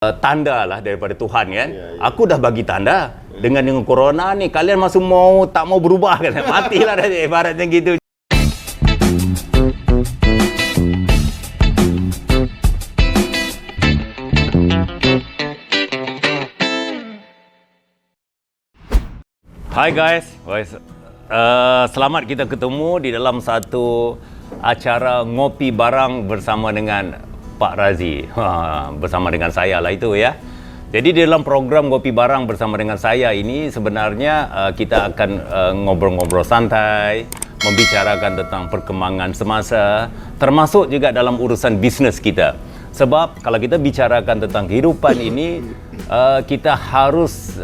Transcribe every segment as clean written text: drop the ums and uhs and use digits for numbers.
tanda lah daripada Tuhan kan. Aku dah bagi tanda dengan corona ni, kalian masih tak mau berubah kan, matilah dah, ibaratnya gitu. Hai guys, selamat kita ketemu di dalam satu acara ngopi barang bersama dengan Pak Razi, bersama dengan saya lah itu ya. Jadi di dalam program Ngopi Barang bersama dengan saya ini sebenarnya kita akan ngobrol-ngobrol santai, membicarakan tentang perkembangan semasa, termasuk juga dalam urusan bisnes kita. Sebab kalau kita bicarakan tentang kehidupan ini, kita harus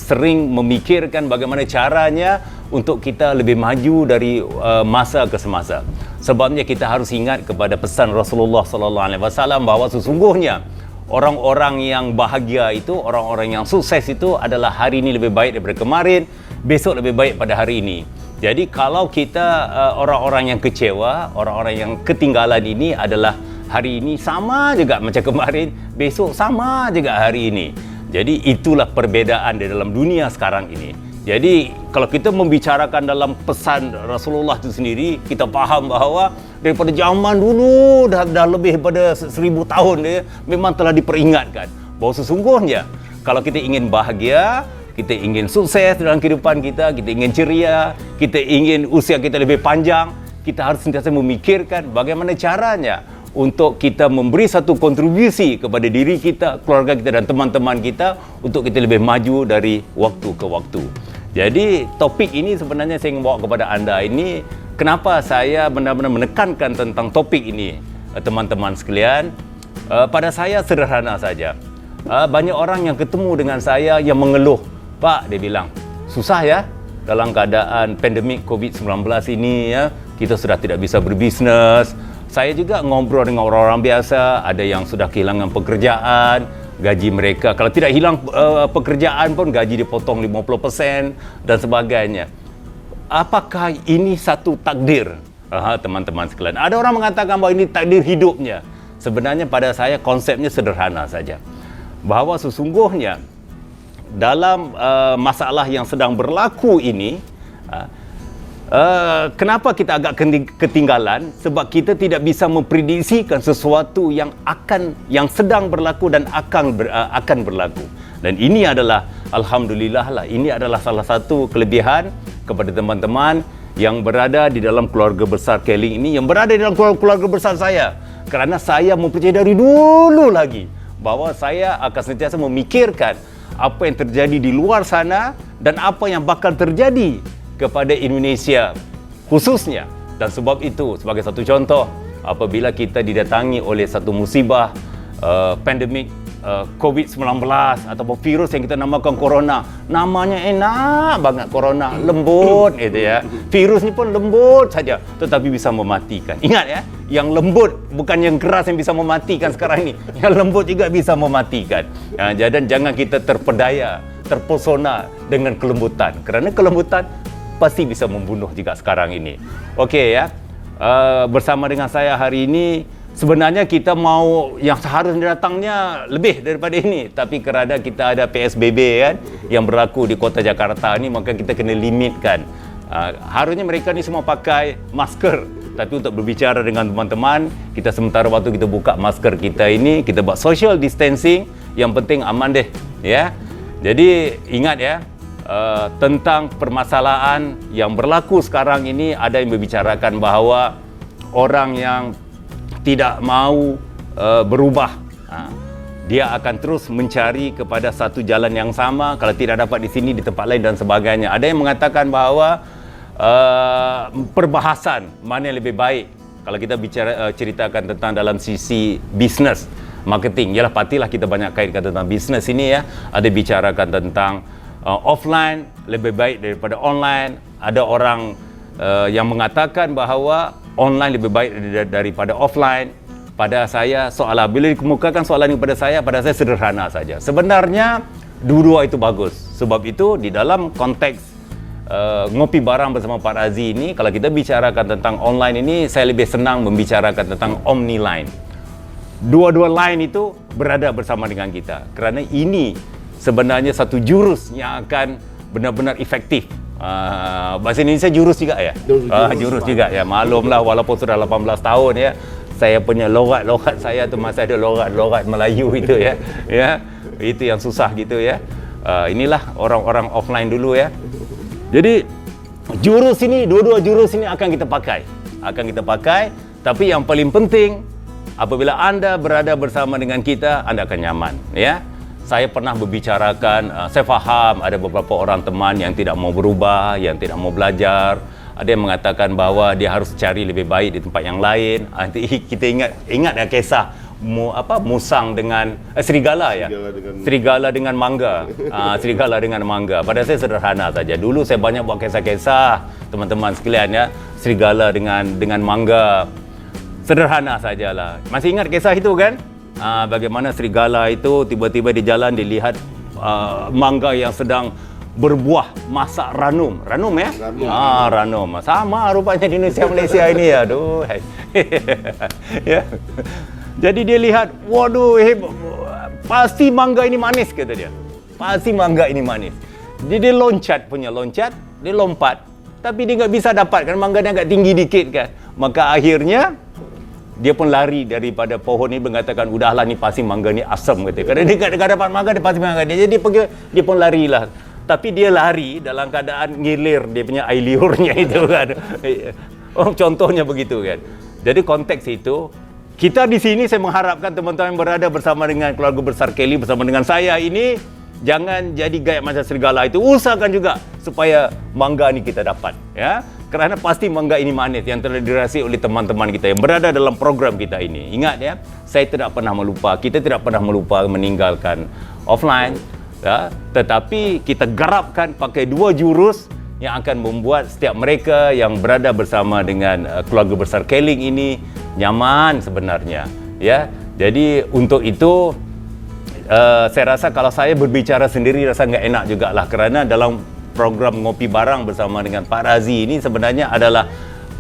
sering memikirkan bagaimana caranya untuk kita lebih maju dari masa ke semasa. Sebabnya kita harus ingat kepada pesan Rasulullah SAW bahawa sesungguhnya orang-orang yang bahagia itu, orang-orang yang sukses itu adalah hari ini lebih baik daripada kemarin, besok lebih baik pada hari ini. Jadi kalau kita orang-orang yang kecewa, orang-orang yang ketinggalan ini adalah hari ini sama juga macam kemarin, besok sama juga hari ini. Jadi itulah perbezaan di dalam dunia sekarang ini. Jadi kalau kita membicarakan dalam pesan Rasulullah itu sendiri, kita faham bahawa daripada zaman dulu dah lebih daripada 1000 tahun dia memang telah diperingatkan bahawa sesungguhnya kalau kita ingin bahagia, kita ingin sukses dalam kehidupan kita, kita ingin ceria, kita ingin usia kita lebih panjang, kita harus sentiasa memikirkan bagaimana caranya untuk kita memberi satu kontribusi kepada diri kita, keluarga kita dan teman-teman kita untuk kita lebih maju dari waktu ke waktu. Jadi topik ini sebenarnya saya ingin bawa kepada anda ini, kenapa saya benar-benar menekankan tentang topik ini, teman-teman sekalian. Pada saya sederhana saja. Banyak orang yang ketemu dengan saya yang mengeluh, Pak, dia bilang, susah ya dalam keadaan pandemik COVID-19 ini ya, kita sudah tidak bisa berbisnes. Saya juga ngobrol dengan orang-orang biasa, ada yang sudah kehilangan pekerjaan, gaji mereka, kalau tidak hilang pekerjaan pun gaji dipotong 50% dan sebagainya. Apakah ini satu takdir? Teman-teman sekalian, ada orang mengatakan bahawa ini takdir hidupnya. Sebenarnya pada saya konsepnya sederhana saja, bahawa sesungguhnya dalam masalah yang sedang berlaku ini, kenapa kita agak ketinggalan? Sebab kita tidak bisa memprediksikan sesuatu yang sedang berlaku dan akan berlaku. Dan ini adalah alhamdulillah lah, ini adalah salah satu kelebihan kepada teman-teman yang berada di dalam keluarga besar Keling ini, yang berada di dalam keluarga besar saya. Kerana saya mempercayai dari dulu lagi bahawa saya akan sentiasa memikirkan apa yang terjadi di luar sana dan apa yang bakal terjadi kepada Indonesia khususnya. Dan sebab itu, sebagai satu contoh, apabila kita didatangi oleh satu musibah pandemik COVID-19 ataupun virus yang kita namakan corona, namanya enak banget, corona, lembut gitu ya. Virus ni pun lembut saja tetapi bisa mematikan. Ingat ya, yang lembut bukan yang keras yang bisa mematikan sekarang ini, yang lembut juga bisa mematikan. Dan jangan kita terpesona dengan kelembutan, kerana kelembutan pasti bisa membunuh juga sekarang ini. Okey ya, bersama dengan saya hari ini, sebenarnya kita mau yang seharusnya datangnya lebih daripada ini, tapi kerana kita ada PSBB kan yang berlaku di kota Jakarta ni, maka kita kena limitkan. Harusnya mereka ni semua pakai masker, tapi untuk berbicara dengan teman-teman, kita sementara waktu kita buka masker kita ini, kita buat social distancing, yang penting aman deh ya. Jadi ingat ya, tentang permasalahan yang berlaku sekarang ini, ada yang membicarakan bahawa orang yang tidak mahu berubah, dia akan terus mencari kepada satu jalan yang sama, kalau tidak dapat di sini di tempat lain dan sebagainya. Ada yang mengatakan bahawa perbahasan mana yang lebih baik kalau kita ceritakan tentang dalam sisi bisnes marketing, ialah patilah kita banyak kaitkan tentang bisnes ini ya. Ada bicarakan tentang offline lebih baik daripada online. Ada orang yang mengatakan bahawa online lebih baik daripada offline. Pada saya, bila dikemukakan soalan ini pada saya sederhana saja. Sebenarnya dua-dua itu bagus. Sebab itu di dalam konteks ngopi barang bersama Pak Razi ini, kalau kita bicarakan tentang online ini, saya lebih senang membicarakan tentang omni line. dua-dua line itu berada bersama dengan kita. Kerana ini sebenarnya satu jurus yang akan benar-benar efektif. Bahasa Indonesia jurus juga ya? Jurus juga ya. Maklumlah walaupun sudah 18 tahun ya, saya punya logat saya tu masih ada logat Melayu itu ya. Ya, itu yang susah gitu ya. Inilah orang-orang offline dulu ya. Jadi jurus ini, dua-dua jurus ini akan kita pakai. Tapi yang paling penting, apabila anda berada bersama dengan kita, anda akan nyaman ya. Saya pernah berbicarakan, saya faham ada beberapa orang teman yang tidak mau berubah, yang tidak mau belajar. Ada yang mengatakan bahawa dia harus cari lebih baik di tempat yang lain. Nanti kita ingat kisah musang dengan serigala ya. Serigala dengan mangga. Serigala dengan mangga. Pada saya sederhana saja. Dulu saya banyak buat kisah-kisah teman-teman sekalian ya. Serigala dengan mangga. Sederhana sajalah. Masih ingat kisah itu kan? Bagaimana serigala itu tiba-tiba di jalan dilihat mangga yang sedang berbuah, masak ranum ya? Ranum. Sama rupanya di Indonesia Malaysia ini ya. Aduh. Ya. Jadi dia lihat, waduh, pasti mangga ini manis, kata dia. Pasti mangga ini manis. Jadi dia loncat, dia lompat. Tapi dia nggak bisa dapat, kan mangga dia agak tinggi dikit kan. Maka akhirnya, dia pun lari daripada pohon ini, mengatakan, udahlah ni pasti mangga ni asam, kata. Kerana dia nggak dapat mangga, dia pasti mangga. Jadi dia pun larilah. Tapi dia lari dalam keadaan ngilir dia punya air liurnya itu kan. Contohnya begitu kan. Jadi konteks itu, kita di sini saya mengharapkan teman-teman yang berada bersama dengan keluarga besar Kelly, bersama dengan saya ini, jangan jadi gaya macam serigala itu. Usahakan juga supaya mangga ini kita dapat. Ya. Kerana pasti mangga ini manis yang telah dirasai oleh teman-teman kita yang berada dalam program kita ini. Ingat ya, kita tidak pernah melupa meninggalkan offline. Ya, tetapi kita garapkan pakai dua jurus yang akan membuat setiap mereka yang berada bersama dengan keluarga besar Keling ini nyaman sebenarnya ya. Jadi untuk itu saya rasa kalau saya berbicara sendiri rasa nggak enak jugalah, kerana dalam program Ngopi Barang bersama dengan Pak Razi ini sebenarnya adalah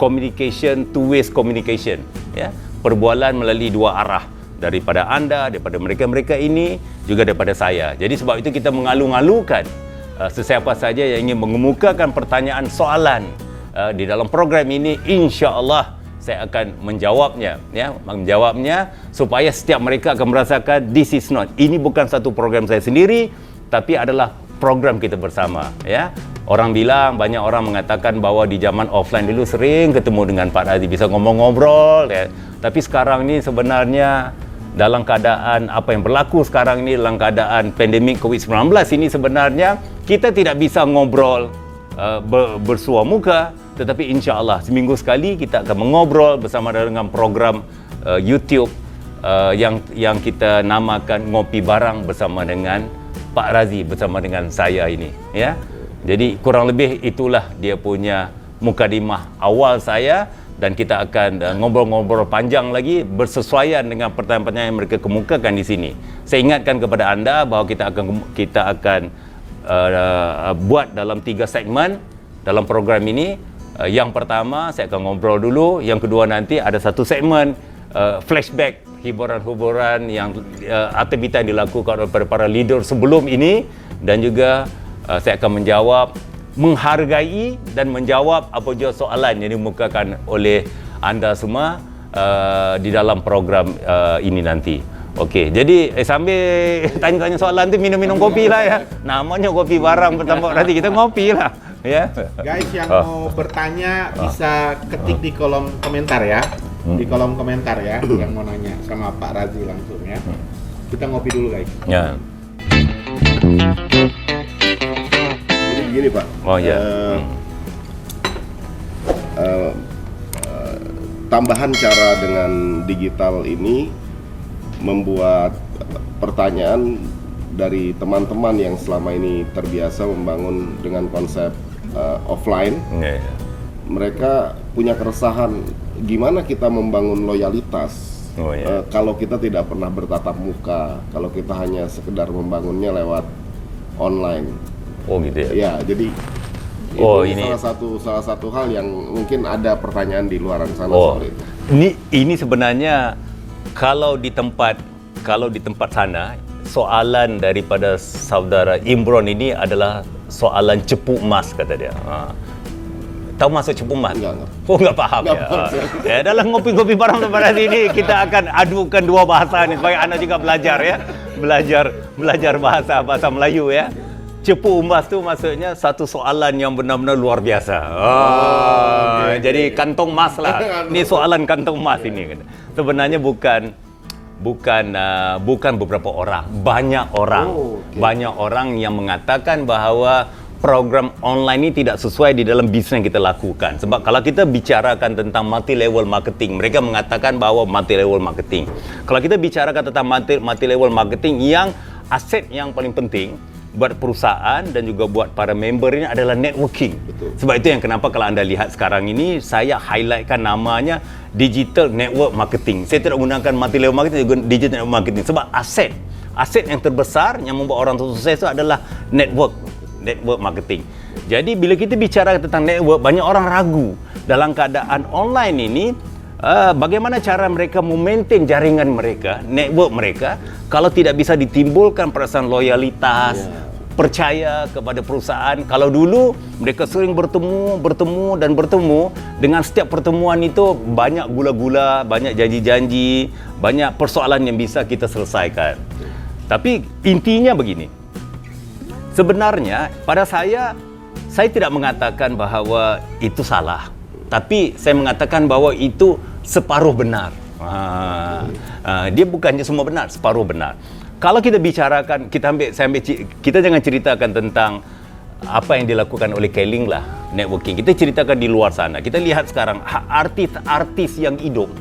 communication, two ways communication ya, perbualan melalui dua arah. Daripada anda, daripada mereka-mereka ini, juga daripada saya. Jadi sebab itu kita mengalu-alukan sesiapa saja yang ingin mengemukakan pertanyaan soalan di dalam program ini, insya-Allah saya akan menjawabnya ya, supaya setiap mereka akan merasakan ini bukan satu program saya sendiri, tapi adalah program kita bersama ya. Banyak orang mengatakan bahawa di zaman offline dulu sering ketemu dengan Pak Razi, bisa ngomong-ngobrol ya. Tapi sekarang ni sebenarnya dalam keadaan apa yang berlaku sekarang ini, dalam keadaan pandemik COVID-19 ini, sebenarnya kita tidak bisa ngobrol bersua muka, tetapi insya-Allah seminggu sekali kita akan mengobrol bersama dengan program YouTube yang kita namakan Ngopi Barang bersama dengan Pak Razi, bersama dengan saya ini ya. Jadi kurang lebih itulah dia punya mukadimah awal saya. Dan kita akan ngobrol-ngobrol panjang lagi bersesuaian dengan pertanyaan-pertanyaan yang mereka kemukakan di sini. Saya ingatkan kepada anda bahawa kita akan buat dalam 3 segmen dalam program ini. Yang pertama saya akan ngobrol dulu, yang kedua nanti ada satu segmen flashback, hiburan-hiburan yang aktiviti yang dilakukan oleh para leader sebelum ini, dan juga saya akan menghargai dan menjawab apa jua soalan yang dimukakan oleh anda semua di dalam program ini nanti. Okey, jadi sambil tanya-tanya soalan tu minum-minum kopi lah ya. Namanya Ngopi Barang bersama nanti kita ngopi lah ya. Guys yang mau bertanya bisa ketik di kolom komentar ya. Di kolom komentar ya yang mau nanya sama Pak Razi langsung ya. Kita ngopi dulu guys. Ya. Gini Pak, tambahan cara dengan digital ini membuat pertanyaan dari teman-teman yang selama ini terbiasa membangun dengan konsep offline. Mereka punya keresahan gimana kita membangun loyalitas kalau kita tidak pernah bertatap muka, kalau kita hanya sekedar membangunnya lewat online. Oh gitu ya. Ya, jadi ini salah satu hal yang mungkin ada pertanyaan di luaran sana soal itu. Ini sebenarnya kalau di tempat sana, soalan daripada saudara Imron ini adalah soalan cepu emas, kata dia. Tahu masuk cepu emas? Enggak. Oh, enggak paham ya. Ya, dalam ngopi-ngopi barang lebaran ini kita akan adukan dua bahasa ni supaya anda juga belajar ya. Belajar bahasa Melayu ya. Cepu emas tu maksudnya satu soalan yang benar-benar luar biasa. Jadi kantong emas lah. Ini soalan kantong emas ini. Sebenarnya bukan beberapa orang, banyak orang. Banyak orang yang mengatakan bahawa program online ini tidak sesuai di dalam bisnes yang kita lakukan. Sebab kalau kita bicarakan tentang multi-level marketing, mereka mengatakan bahawa multi-level marketing. Kalau kita bicarakan tentang multi-level marketing, yang aset yang paling penting buat perusahaan dan juga buat para member ini adalah networking. Betul. Sebab itu yang kenapa kalau anda lihat sekarang ini, saya highlightkan namanya digital network marketing. Saya tidak gunakan multi-level marketing, juga digital network marketing. Sebab aset yang terbesar yang membuat orang sukses itu adalah network marketing. Jadi bila kita bicara tentang network, banyak orang ragu dalam keadaan online ini, bagaimana cara mereka memaintain jaringan mereka, network mereka, kalau tidak bisa ditimbulkan perasaan loyalitas, percaya kepada perusahaan. Kalau dulu mereka sering bertemu, dengan setiap pertemuan itu banyak gula-gula, banyak janji-janji, banyak persoalan yang bisa kita selesaikan. Tapi intinya begini, sebenarnya pada saya tidak mengatakan bahawa itu salah, tapi saya mengatakan bahawa itu separuh benar. Dia bukannya semua benar, separuh benar. Kalau kita bicarakan, kita jangan ceritakan tentang apa yang dilakukan oleh Keling lah, networking. Kita ceritakan di luar sana. Kita lihat sekarang artis-artis yang hidup,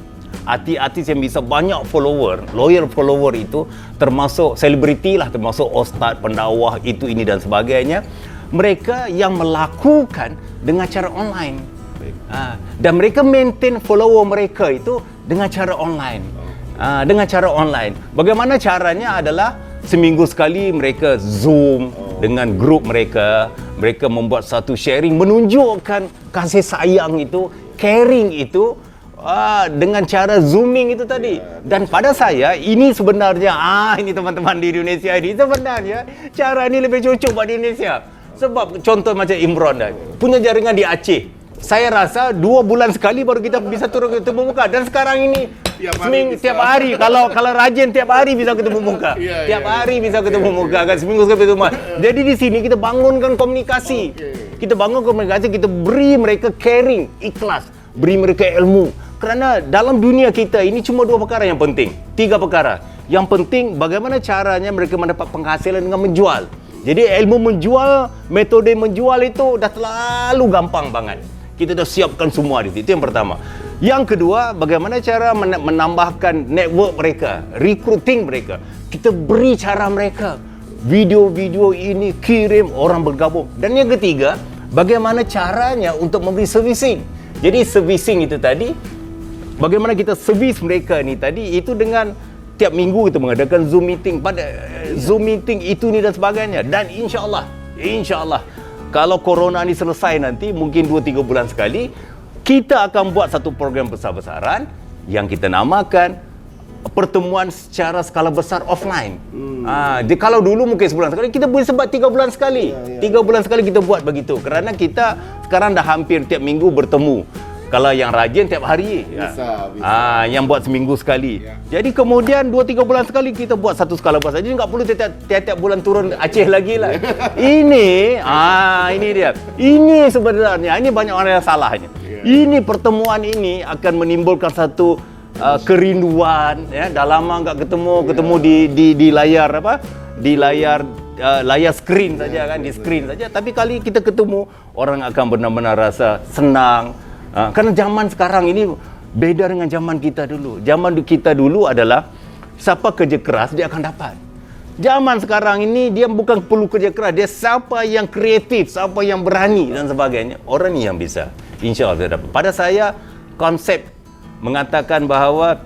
artis yang bisa banyak follower, loyal follower itu, termasuk selebriti lah, termasuk ustaz, pendakwah, itu, ini dan sebagainya. Mereka yang melakukan dengan cara online. Dan mereka maintain follower mereka itu dengan cara online. Bagaimana caranya adalah seminggu sekali mereka Zoom dengan grup mereka. Mereka membuat satu sharing, menunjukkan kasih sayang itu, caring itu, dengan cara zooming itu tadi. Dan pada saya ini sebenarnya ini teman-teman di Indonesia ini sebenarnya cara ini lebih cocok buat di Indonesia. Sebab contoh macam Imron dah punya jaringan di Aceh. Saya rasa 2 bulan sekali baru kita bisa turun ketemu muka. Dan sekarang ini tiap hari kalau rajin tiap hari bisa ketemu muka. Tiap hari bisa ketemu muka, kan seminggu sekali ketemu. Jadi di sini kita bangunkan komunikasi. Kita bangun komunikasi, kita beri mereka caring, ikhlas, beri mereka ilmu. Kerana dalam dunia kita ini cuma 2 perkara yang penting. 3 perkara. Yang penting bagaimana caranya mereka mendapat penghasilan dengan menjual. Jadi ilmu menjual, metode menjual itu dah terlalu gampang banget. Kita dah siapkan semua di situ. Itu yang pertama. Yang kedua, bagaimana cara menambahkan network mereka, recruiting mereka. Kita beri cara mereka. Video-video ini kirim, orang bergabung. Dan yang ketiga, bagaimana caranya untuk memberi servicing. Jadi servicing itu tadi, bagaimana kita servis mereka ni tadi, itu dengan tiap minggu kita mengadakan Zoom meeting, Zoom meeting itu ni dan sebagainya. Dan insya-Allah kalau corona ni selesai nanti, mungkin 2-3 bulan sekali, kita akan buat satu program besar-besaran yang kita namakan pertemuan secara skala besar offline. Kalau dulu mungkin sebulan sekali, kita boleh sebab 3 bulan sekali. 3 bulan sekali kita buat begitu. Kerana kita sekarang dah hampir tiap minggu bertemu. Kalau yang rajin tiap hari, bisa. Yang buat seminggu sekali. Jadi kemudian 2-3 bulan sekali kita buat satu skala besar. Jadi tak perlu tiap bulan turun Aceh lagi lah. Ini dia. Ini sebenarnya, ini banyak orang yang salahnya. Ini pertemuan ini akan menimbulkan satu kerinduan. Dah lama enggak ketemu di layar apa? Di layar skrin saja kan, di skrin saja. Tapi kali kita ketemu, orang akan benar-benar rasa senang. Karena zaman sekarang ini beda dengan zaman kita dulu. Zaman kita dulu adalah siapa kerja keras dia akan dapat. Zaman sekarang ini dia bukan perlu kerja keras, dia siapa yang kreatif, siapa yang berani dan sebagainya. Orang ni yang bisa. Insya-Allah dia dapat. Pada saya konsep mengatakan bahawa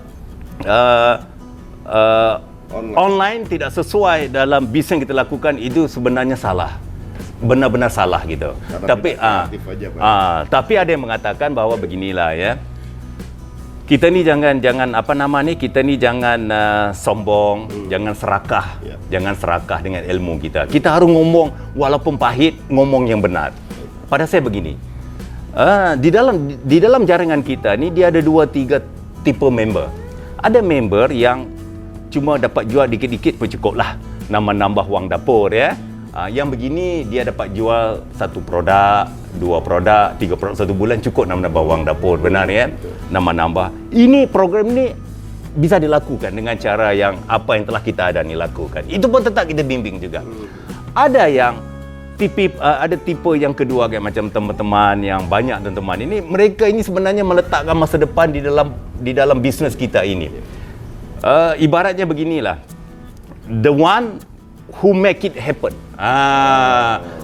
online tidak sesuai dalam bisnes yang kita lakukan itu sebenarnya salah. Benar-benar salah gitu. Tapi ada yang mengatakan bahawa beginilah ya. kita ni jangan kita ni jangan sombong, jangan serakah, jangan serakah dengan ilmu kita. Kita harus ngomong walaupun pahit, ngomong yang benar. Pada saya begini, di dalam jaringan kita ni dia ada 2-3 tipe member. Ada member yang cuma dapat jual dikit-dikit pun cukup lah, nambah wang dapur ya. Yang begini dia dapat jual 1 produk, 2 produk, 3 produk 1 bulan cukup nambah wang dapur, benar ya? Nambah. Ini program ni bisa dilakukan dengan cara yang apa yang telah kita ada ni lakukan. Itu pun tetap kita bimbing juga. Ada yang ada tipe yang kedua kayak macam teman-teman yang banyak teman-teman ini, mereka ini sebenarnya meletakkan masa depan di dalam bisnes kita ini. Ibaratnya beginilah. The one who make it happen.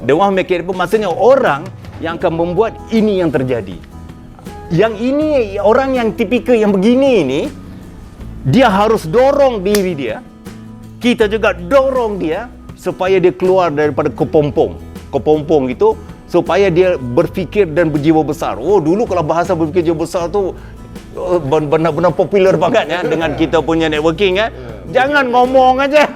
The one who make it happen maksudnya orang yang akan membuat ini yang terjadi. Yang ini orang yang tipikal yang begini ini, dia harus dorong diri dia. Kita juga dorong dia supaya dia keluar daripada kepompong itu, supaya dia berfikir dan berjiwa besar. Oh, dulu kalau bahasa berfikir jiwa besar tu benar-benar popular banget ya dengan kita punya networking ya. Jangan ngomong aja.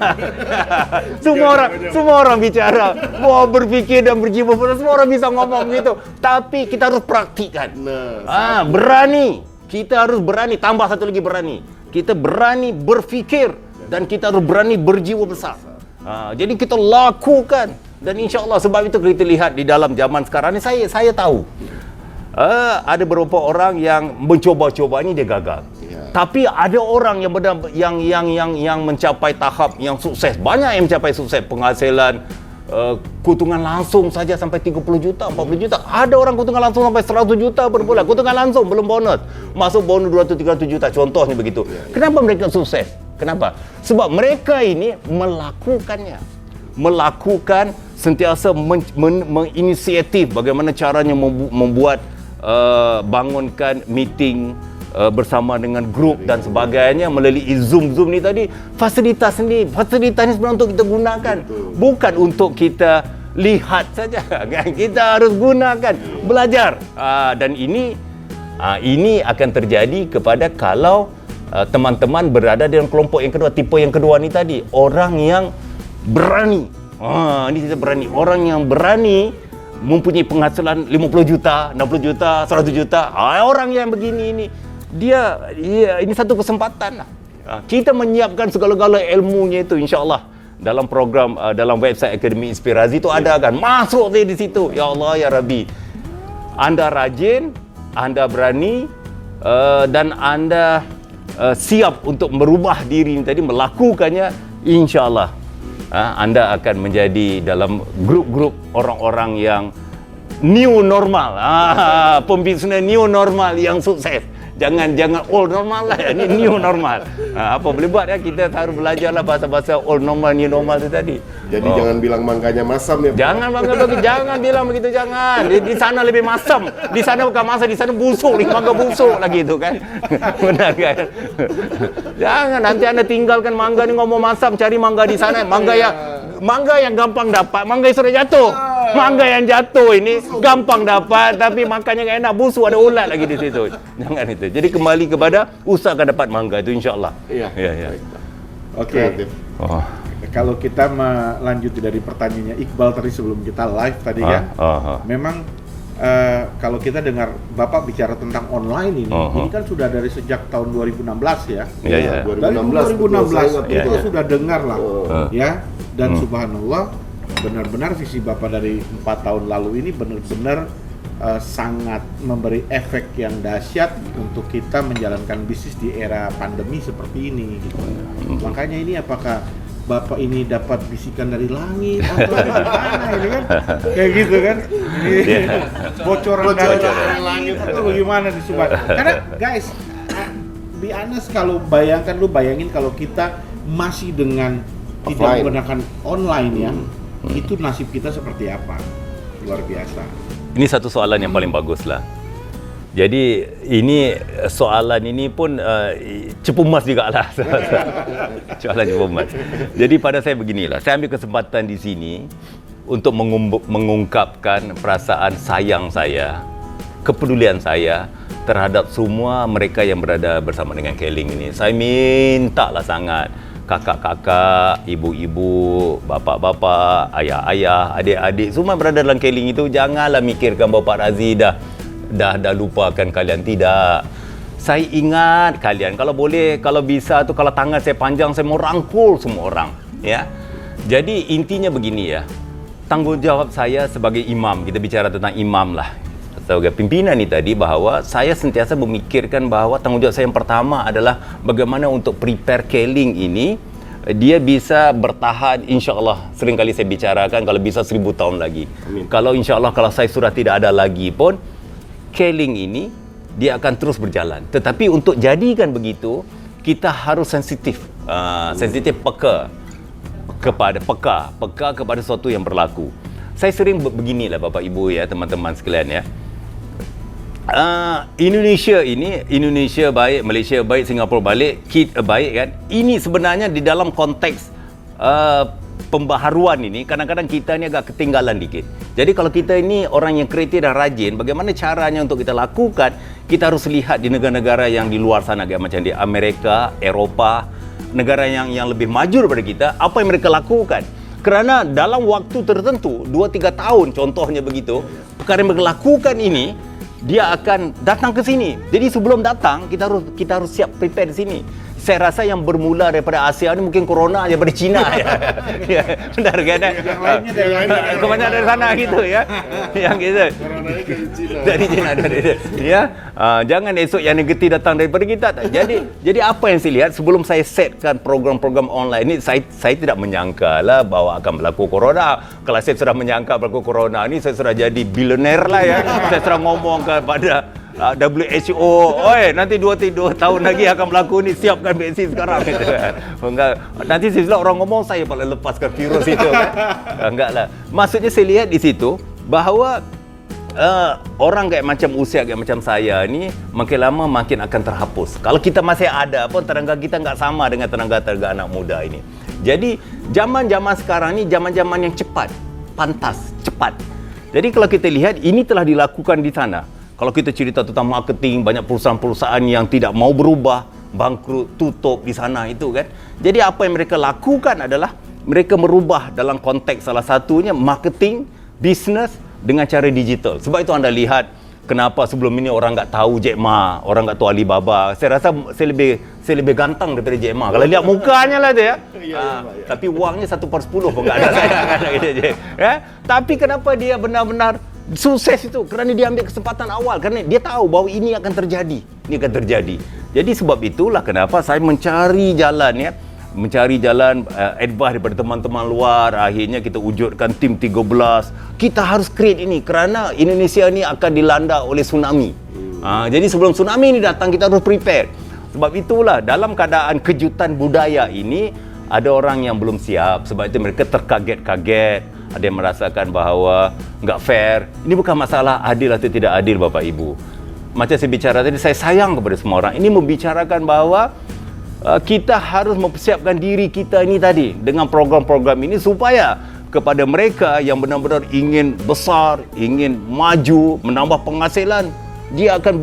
semua orang bicara, wah berfikir dan berjiwa besar, semua orang bisa ngomong gitu. Tapi kita harus praktikkan. Berani. Kita harus berani, tambah satu lagi berani. Kita berani berfikir dan kita harus berani berjiwa besar. Jadi kita lakukan, dan insya-Allah sebab itu kita lihat di dalam zaman sekarang ni saya tahu ada beberapa orang yang mencoba-coba ini dia gagal. Tapi ada orang yang mencapai tahap yang sukses. Banyak yang mencapai sukses, penghasilan keuntungan langsung saja sampai 30 juta, 40 juta. Ada orang keuntungan langsung sampai 100 juta per bulan. Keuntungan langsung belum bonus. Masuk bonus 200-300 juta contohnya begitu. Kenapa mereka sukses? Kenapa? Sebab mereka ini melakukannya. Melakukan sentiasa menginisiatif bagaimana caranya membuat bangunkan meeting bersama dengan grup dan sebagainya melalui Zoom ni tadi. Fasilitas ni sebenarnya untuk kita gunakan, bukan untuk kita lihat saja. Kita harus gunakan, belajar. Dan ini akan terjadi kepada kalau teman-teman berada dalam kelompok yang kedua, tipe yang kedua ni tadi, orang yang berani. Ini kita berani, orang yang berani mempunyai penghasilan 50 juta, 60 juta, 100 juta. Orang yang begini ini dia ini satu kesempatan lah. Kita menyiapkan segala-gala ilmunya itu insya-Allah dalam program dalam website Akademi Inspirasi itu ada kan. Masuk di situ. Ya Allah ya Rabbi. Anda rajin, Anda berani dan Anda siap untuk merubah diri ini tadi, melakukannya, insya-Allah Anda akan menjadi dalam grup-grup orang-orang yang new normal. Pembisnes new normal yang sukses. Jangan old normal lah. Ini new normal. Apa boleh buat ya, kita harus belajarlah bahasa-bahasa old normal, new normal itu tadi. Jadi jangan bilang mangganya masam ya. Jangan bilang begitu, jangan. Di sana lebih masam. Di sana bukan masam, di sana busuk, mangga busuk lagi itu kan. Benar kan? Jangan nanti Anda tinggalkan mangga ni ngomong masam, cari mangga di sana. Mangga yang gampang dapat, mangga yang sudah jatuh. Mangga yang jatuh ini gampang dapat tapi makannya enggak enak, busuk, ada ulat lagi di situ. Jangan itu. Jadi kembali kepada usahakan dapat mangga itu insya-Allah. Iya. Oke. Kalau kita melanjuti dari pertanyaannya Iqbal tadi sebelum kita live tadi kan. Memang kalau kita dengar Bapak bicara tentang online ini kan sudah dari sejak tahun 2016 ya. Iya. Dari 2016 itu sudah dengar lah. Ya. Dan subhanallah benar-benar visi Bapak dari 4 tahun lalu ini benar-benar sangat memberi efek yang dahsyat untuk kita menjalankan bisnis di era pandemi seperti ini gitu. Makanya ini apakah Bapak ini dapat bisikan dari langit atau dari mana ini kan? Kayak gitu kan? Bocoran dari langit atau bagaimana di Subhan? Karena guys, be honest, kalau bayangin kalau kita masih dengan tidak menggunakan online ya, itu nasib kita seperti apa? Luar biasa. Ini satu soalan yang paling bagus lah. Jadi ini soalan ini pun cepu emas juga lah. Soalan cepu emas. Jadi pada saya beginilah, saya ambil kesempatan di sini untuk mengungkapkan perasaan sayang saya, kepedulian saya terhadap semua mereka yang berada bersama dengan Keling ini. Saya minta lah sangat kakak-kakak, ibu-ibu, bapa-bapa, ayah-ayah, adik-adik semua berada dalam Keling itu, janganlah mikirkan bahawa Pak Razi dah lupakan kalian. Tidak. Saya ingat kalian, kalau boleh, kalau bisa tu, kalau tangan saya panjang, saya mau rangkul semua orang, ya. Jadi intinya begini ya, tanggungjawab saya sebagai imam, kita bicara tentang imam lah, sebagai pimpinan ni tadi, bahawa saya sentiasa memikirkan bahawa tanggungjawab saya yang pertama adalah bagaimana untuk prepare Keling ini, dia bisa bertahan, insya-Allah. Seringkali saya bicarakan kalau bisa 1000 tahun lagi. Amin. Kalau insya-Allah kalau saya sudah tidak ada lagi pun, Keling ini dia akan terus berjalan. Tetapi untuk jadikan begitu, kita harus sensitif, peka kepada sesuatu yang berlaku. Saya sering beginilah Bapak Ibu ya, teman-teman sekalian ya. Indonesia baik, Malaysia baik, Singapura baik, kita baik kan. Ini sebenarnya di dalam konteks pembaharuan ini, kadang-kadang kita ni agak ketinggalan dikit. Jadi kalau kita ini orang yang kreatif dan rajin, bagaimana caranya untuk kita lakukan, kita harus lihat di negara-negara yang di luar sana, kayak macam di Amerika, Eropah, negara yang lebih maju daripada kita, apa yang mereka lakukan. Kerana dalam waktu tertentu, 2-3 tahun contohnya begitu, perkara yang mereka lakukan ini, dia akan datang ke sini. Jadi sebelum datang, kita harus siap prepare di sini. Saya rasa yang bermula daripada Asia ni mungkin corona daripada China ya. Ya, benar kan? Yang lainnya kebanyakan dari sana gitu ya. Yang gitu. Coronanya dari China. Ya. Jangan esok yang negatif datang daripada kita. Jadi apa yang saya lihat sebelum saya setkan program-program online ni, saya tidak menyangka lah bahawa akan berlaku corona. Kalau saya sudah menyangka berlaku corona ni, saya sudah jadi bilioner lah ya. Saya sudah ngomong kepada WHO, oi nanti 2 tahun lagi akan berlaku ni, siapkan vaksin sekarang gitu kan. Nanti silap orang ngomong saya paling lepaskan virus itu kan. Enggak lah. Maksudnya saya lihat di situ bahawa orang kayak macam usia kayak macam saya ni makin lama makin akan terhapus. Kalau kita masih ada pun tenaga kita enggak sama dengan tenaga-tenaga anak muda ini. Jadi zaman-zaman sekarang ni zaman-zaman yang cepat, pantas, cepat. Jadi kalau kita lihat ini telah dilakukan di sana. Kalau kita cerita tentang marketing, banyak perusahaan-perusahaan yang tidak mau berubah, bangkrut, tutup di sana itu kan. Jadi apa yang mereka lakukan adalah mereka merubah dalam konteks salah satunya marketing, bisnes dengan cara digital. Sebab itu anda lihat kenapa sebelum ini orang enggak tahu Jack Ma, orang enggak tahu Alibaba. Saya rasa saya lebih gantang daripada Jack Ma. Kalau lihat mukanya lah tu ya. Tapi wangnya 1/10 pun enggak ada saya gitu je. Ya? Tapi kenapa dia benar-benar sukses itu? Kerana dia ambil kesempatan awal, kerana dia tahu bahawa ini akan terjadi. Jadi sebab itulah kenapa saya mencari jalan advice daripada teman-teman luar. Akhirnya kita wujudkan tim 13. Kita harus create ini kerana Indonesia ni akan dilanda oleh tsunami. Jadi sebelum tsunami ini datang, kita harus prepare. Sebab itulah dalam keadaan kejutan budaya ini ada orang yang belum siap. Sebab itu mereka terkaget-kaget. Ada yang merasakan bahawa enggak fair. Ini bukan masalah adil atau tidak adil Bapak Ibu. Macam saya bicara tadi, saya sayang kepada semua orang. Ini membicarakan bahawa kita harus mempersiapkan diri kita ini tadi dengan program-program ini supaya kepada mereka yang benar-benar ingin besar, ingin maju, menambah penghasilan, dia akan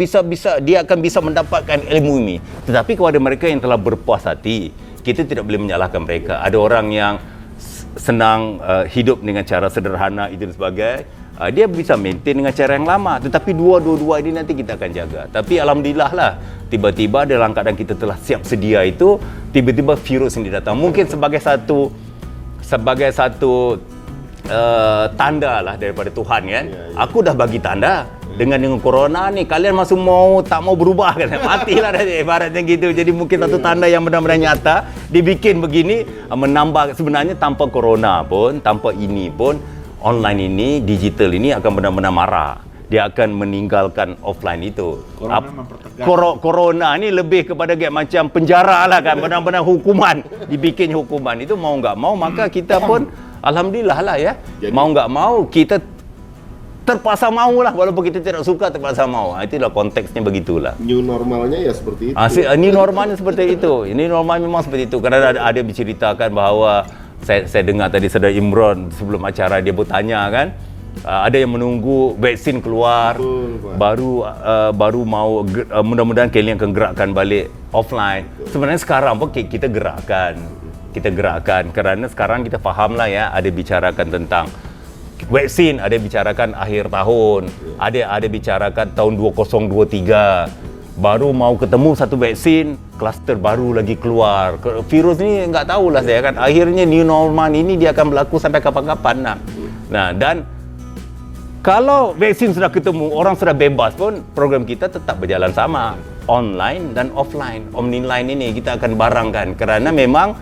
bisa mendapatkan ilmu ini. Tetapi kepada mereka yang telah berpuas hati, kita tidak boleh menyalahkan mereka. Ada orang yang senang hidup dengan cara sederhana itu dan sebagainya, dia bisa maintain dengan cara yang lama. Tetapi dua-dua ini nanti kita akan jaga. Tapi alhamdulillah lah, tiba-tiba dalam keadaan kita telah siap sedia itu, tiba-tiba virus ini datang. Mungkin sebagai satu tanda lah daripada Tuhan kan. Aku dah bagi tanda. Dengan corona ni kalian masih tak mau berubah kan, matilah dah ibaratnya gitu. Jadi mungkin satu tanda yang benar-benar nyata dibikin begini, menambah. Sebenarnya tanpa corona pun, tanpa ini pun, online ini, digital ini akan benar-benar marah. Dia akan meninggalkan offline itu. Corona ni lebih kepada kayak macam penjara lah kan, benar-benar hukuman, dibikin hukuman itu mau enggak mau, maka kita pun alhamdulillah lah ya. Jadi, mau enggak mau kita terpaksa mau lah, walaupun kita tidak suka terpaksa mau. Itulah konteksnya begitulah. New normalnya ya seperti itu. Ini normalnya seperti itu. Ini normal memang seperti itu. Kerana ada menceritakan bahawa saya dengar tadi Saudara Imran sebelum acara dia bertanya kan, Ada yang menunggu vaksin keluar. Baru mau mudah-mudahan KLIN akan gerakkan balik offline. Sebenarnya sekarang pun kita gerakkan kerana sekarang kita fahamlah ya, ada bicarakan tentang vaksin, ada bicarakan akhir tahun, ada bicarakan tahun 2023. Baru mau ketemu satu vaksin, kluster baru lagi keluar. Virus ni enggak tahulah saya kan. Akhirnya new normal ini dia akan berlaku sampai kapan-kapan. Nah, dan kalau vaksin sudah ketemu, orang sudah bebas pun, program kita tetap berjalan sama. Online dan offline. Omniline ini kita akan barangkan kerana memang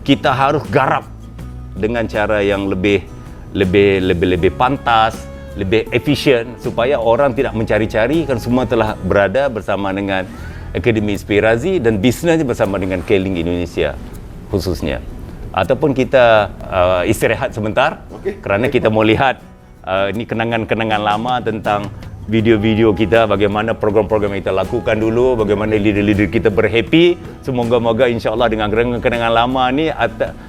kita harus garap dengan cara yang lebih pantas, lebih efisien supaya orang tidak mencari-cari, kan semua telah berada bersama dengan Akademi Inspirasi dan bisnesnya bersama dengan KLIN Indonesia khususnya. Ataupun kita istirahat sebentar kerana kita mau lihat ini kenangan-kenangan lama tentang video-video kita, bagaimana program-program yang kita lakukan dulu, bagaimana leader-leader kita berhappy. Semoga-moga insya-Allah dengan kenangan lama ni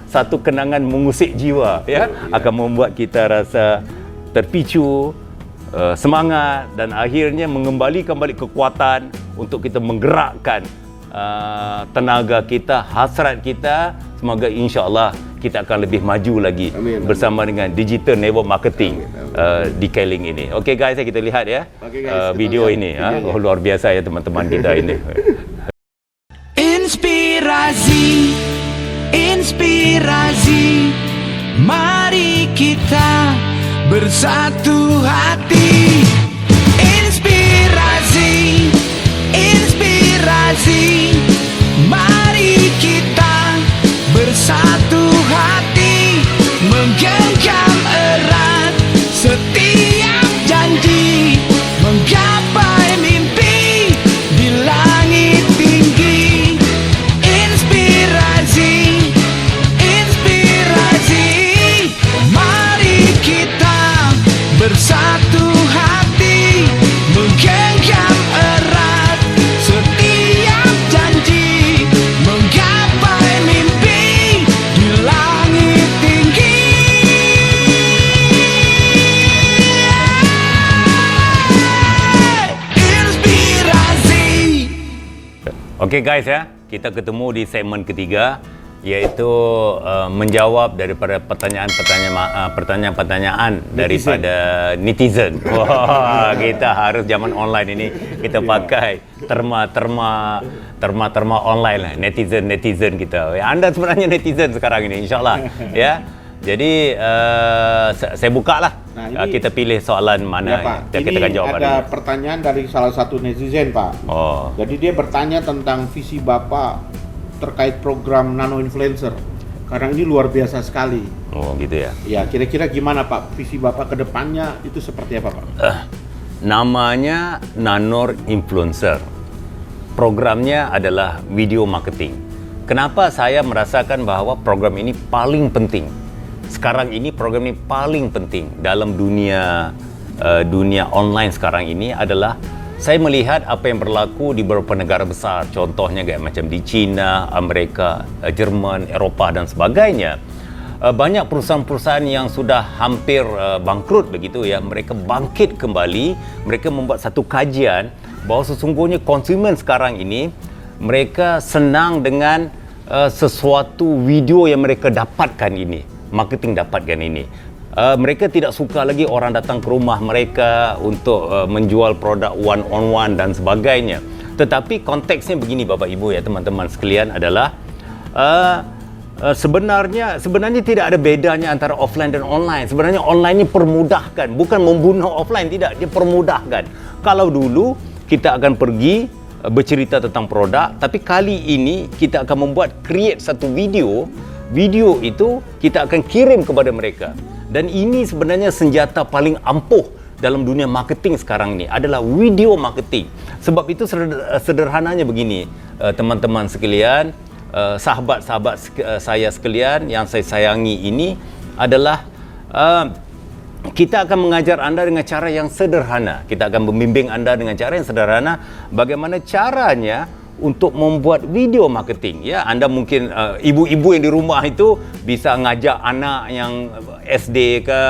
satu kenangan mengusik jiwa ya, akan membuat kita rasa terpicu, semangat dan akhirnya mengembalikan balik kekuatan untuk kita menggerakkan tenaga kita, hasrat kita. Semoga insya-Allah kita akan lebih maju lagi. Amin. Bersama dengan digital network marketing di KLIN ini. Okey guys, kita lihat ya video ini. Luar biasa ya teman-teman kita ini. Inspirasi, inspirasi, mari kita bersatu hati. Inspirasi, inspirasi, mari kita bersatu hati, menggenggam erat setiap janji, menggapai mimpi di langit tinggi. Inspirasi, inspirasi, mari kita bersatu hati, menggenggam erat setiap janji, menggapai mimpi di langit tinggi. Inspirasi. Okey guys ya, kita ketemu di segmen ketiga, iaitu menjawab daripada pertanyaan-pertanyaan daripada netizen. Wah, kita harus zaman online ini kita pakai terma online lah, netizen kita. Anda sebenarnya netizen sekarang ini, insya-Allah ya. Jadi saya bukalah. Nah, kita pilih soalan mana ya, Pak. kita akan jawab. Ada pertanyaan dari salah satu netizen, Pak. Jadi dia bertanya tentang visi Bapak terkait program nano influencer. Karena ini luar biasa sekali. Oh, gitu ya. Ya, kira-kira gimana Pak visi Bapak ke depannya itu seperti apa, Pak? Namanya Nano Influencer. Programnya adalah video marketing. Kenapa saya merasakan bahawa program ini paling penting? Sekarang ini program ini paling penting dalam dunia online sekarang ini adalah saya melihat apa yang berlaku di beberapa negara besar, contohnya kayak macam di China, Amerika, Jerman, Eropah dan sebagainya. Banyak perusahaan-perusahaan yang sudah hampir bangkrut begitu ya, mereka bangkit kembali, mereka membuat satu kajian bahawa sesungguhnya konsumen sekarang ini mereka senang dengan sesuatu video yang mereka dapatkan ini, marketing dapatkan ini. Mereka tidak suka lagi orang datang ke rumah mereka untuk menjual produk one on one dan sebagainya. Tetapi konteksnya begini Bapak Ibu ya teman-teman sekalian adalah sebenarnya tidak ada bedanya antara offline dan online. Sebenarnya online ini permudahkan, bukan membunuh offline, tidak, dia permudahkan. Kalau dulu kita akan pergi bercerita tentang produk, tapi kali ini kita akan create satu video itu kita akan kirim kepada mereka. Dan ini sebenarnya senjata paling ampuh dalam dunia marketing sekarang ini adalah video marketing. Sebab itu sederhananya begini, teman-teman sekalian, sahabat-sahabat saya sekalian yang saya sayangi ini adalah kita akan mengajar anda dengan cara yang sederhana. Kita akan membimbing anda dengan cara yang sederhana bagaimana caranya untuk membuat video marketing. Ya, anda mungkin ibu-ibu yang di rumah itu bisa ngajak anak yang SD ke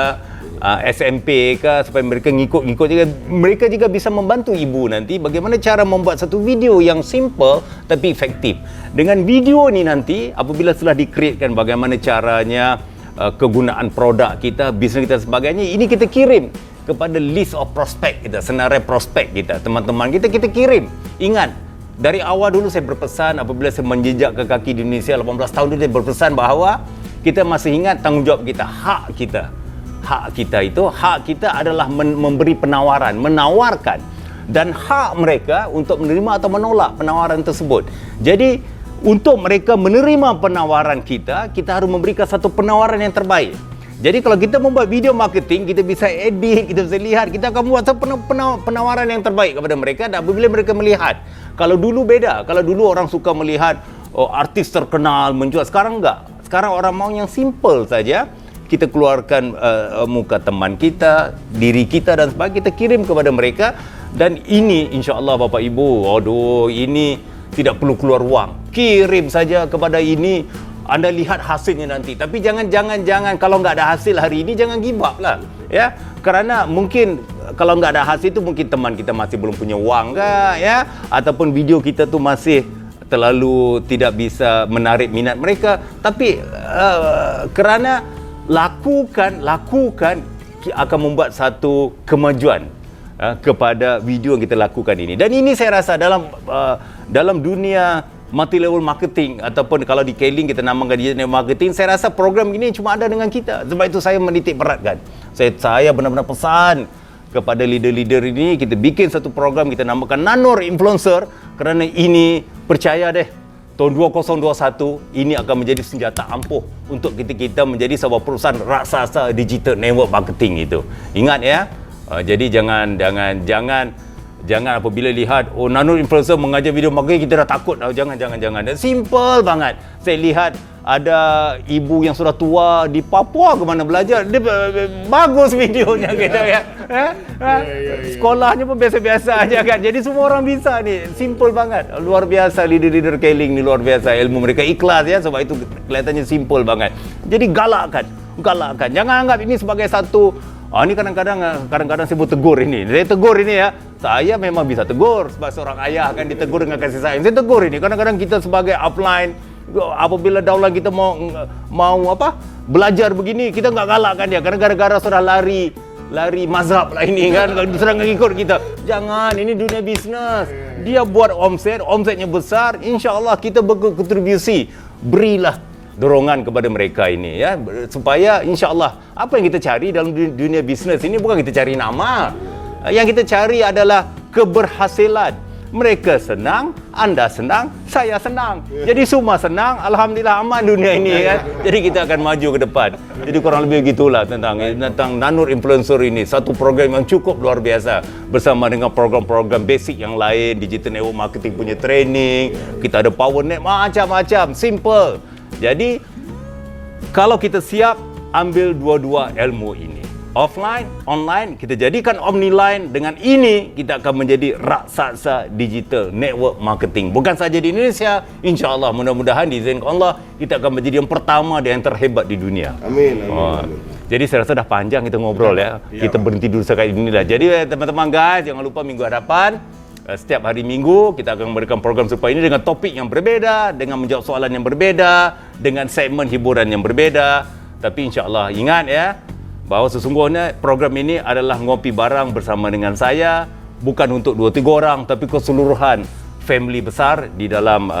SMP ke, supaya mereka ngikut-ngikut juga. Mereka juga bisa membantu ibu nanti bagaimana cara membuat satu video yang simple tapi efektif. Dengan video ni nanti apabila telah di-createkan bagaimana caranya, kegunaan produk kita, bisnes kita sebagainya, ini kita kirim kepada list of prospek kita, senarai prospek kita, teman-teman kita kirim. Ingat, dari awal dulu saya berpesan apabila saya menjejak ke kaki di Indonesia 18 tahun dulu, saya berpesan bahawa kita masih ingat tanggungjawab kita, hak kita. Hak kita adalah memberi penawaran, menawarkan, dan hak mereka untuk menerima atau menolak penawaran tersebut. Jadi untuk mereka menerima penawaran kita harus memberikan satu penawaran yang terbaik. Jadi kalau kita membuat video marketing, kita bisa edit, kita bisa lihat, kita akan buat satu penawaran yang terbaik kepada mereka. Dan apabila mereka melihat, kalau dulu beda, kalau dulu orang suka melihat artis terkenal menjual, sekarang enggak. Sekarang orang mau yang simple saja. Kita keluarkan muka teman kita, diri kita dan sebagainya, kita kirim kepada mereka. Dan ini insya-Allah Bapak Ibu, aduh, ini tidak perlu keluar wang. Kirim saja kepada ini, Anda lihat hasilnya nanti. Tapi jangan kalau nggak ada hasil hari ini, jangan give up lah, ya. Karena mungkin kalau nggak ada hasil itu mungkin teman kita masih belum punya wang kah, ya, ataupun video kita tu masih terlalu tidak bisa menarik minat mereka. Tapi kerana lakukan akan membuat satu kemajuan kepada video yang kita lakukan ini. Dan ini saya rasa dalam dunia multi level marketing, ataupun kalau di Keling kita namakan digital marketing, saya rasa program ini cuma ada dengan kita. Sebab itu saya menitik beratkan. Saya benar-benar pesan kepada leader-leader ini, kita bikin satu program kita namakan Nanor Influencer, kerana ini percaya deh, tahun 2021 ini akan menjadi senjata ampuh untuk kita menjadi sebuah perusahaan raksasa digital network marketing itu. Ingat ya. Jadi jangan apabila lihat Nanor Influencer mengajar video marketing kita dah takut. Jangan. Dan simple banget. Saya lihat ada ibu yang sudah tua di Papua ke mana belajar, dia bagus videonya gitu ya. Sekolahnya pun biasa-biasa aja kan. Jadi semua orang bisa ni. Simple banget. Luar biasa leader-leader Keling ni, luar biasa ilmu mereka, ikhlas ya, sebab itu kelihatannya simple banget. Jadi galakkan. Jangan anggap ini sebagai satu ini kadang-kadang saya mau tegur ini. Saya tegur ini ya. Saya memang bisa tegur sebab seorang ayah akan ditegur dengan kasih sayang. Saya tegur ini. Kadang-kadang kita sebagai upline, apabila daulah kita mau belajar begini, kita enggak galakkan dia karena gara-gara sudah lari mazhab lah ini kan, sudah ngikut kita. Jangan, ini dunia bisnes. Dia buat omsetnya besar, insya-Allah kita berkontribusi. Berilah dorongan kepada mereka ini ya, supaya insya-Allah apa yang kita cari dalam dunia bisnes ini bukan kita cari nama. Yang kita cari adalah keberhasilan. Mereka senang, Anda senang, saya senang. Jadi semua senang, alhamdulillah aman dunia ini kan. Jadi kita akan maju ke depan. Jadi kurang lebih gitulah tentang Nanor Influencer ini. Satu program yang cukup luar biasa bersama dengan program-program basic yang lain, digital network marketing punya training, kita ada power net, macam-macam, simple. Jadi kalau kita siap ambil dua-dua ilmu ini, offline, online, kita jadikan omniline. Dengan ini kita akan menjadi raksasa digital network marketing. Bukan saja di Indonesia, insya-Allah, mudah-mudahan diizinkan Allah kita akan menjadi yang pertama dan yang terhebat di dunia. Amin. Jadi saya rasa dah panjang kita ngobrol ya. Kita berhenti dulu sekali ini lah. Jadi teman-teman guys, jangan lupa minggu hadapan, setiap hari Minggu kita akan memberikan program serupa ini dengan topik yang berbeza, dengan menjawab soalan yang berbeza, dengan segmen hiburan yang berbeza. Tapi insya-Allah ingat ya, bahawa sesungguhnya program ini adalah ngopi barang bersama dengan saya, bukan untuk 2-3 orang, tapi keseluruhan family besar di dalam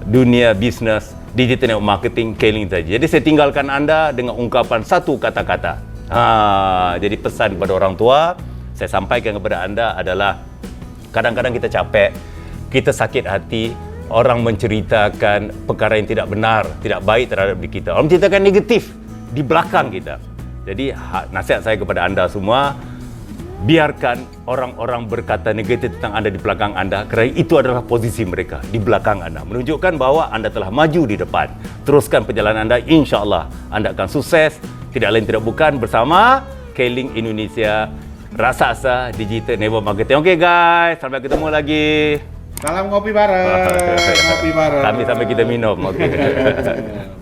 dunia bisnes digital network marketing Keling saja. Jadi saya tinggalkan Anda dengan ungkapan satu kata-kata. Jadi pesan kepada orang tua saya sampaikan kepada Anda adalah, kadang-kadang kita capek, kita sakit hati, orang menceritakan perkara yang tidak benar, tidak baik terhadap diri kita. Orang menceritakan negatif di belakang kita. Jadi nasihat saya kepada anda semua, biarkan orang-orang berkata negatif tentang anda di belakang anda, kerana itu adalah posisi mereka di belakang anda, menunjukkan bahawa anda telah maju di depan. Teruskan perjalanan anda, insya-Allah anda akan sukses. Tidak lain tidak bukan bersama Keling Indonesia, raksasa digital network marketing. Okey guys, sampai ketemu lagi. Salam ngopi bareng. Sampai kita minum. Okey.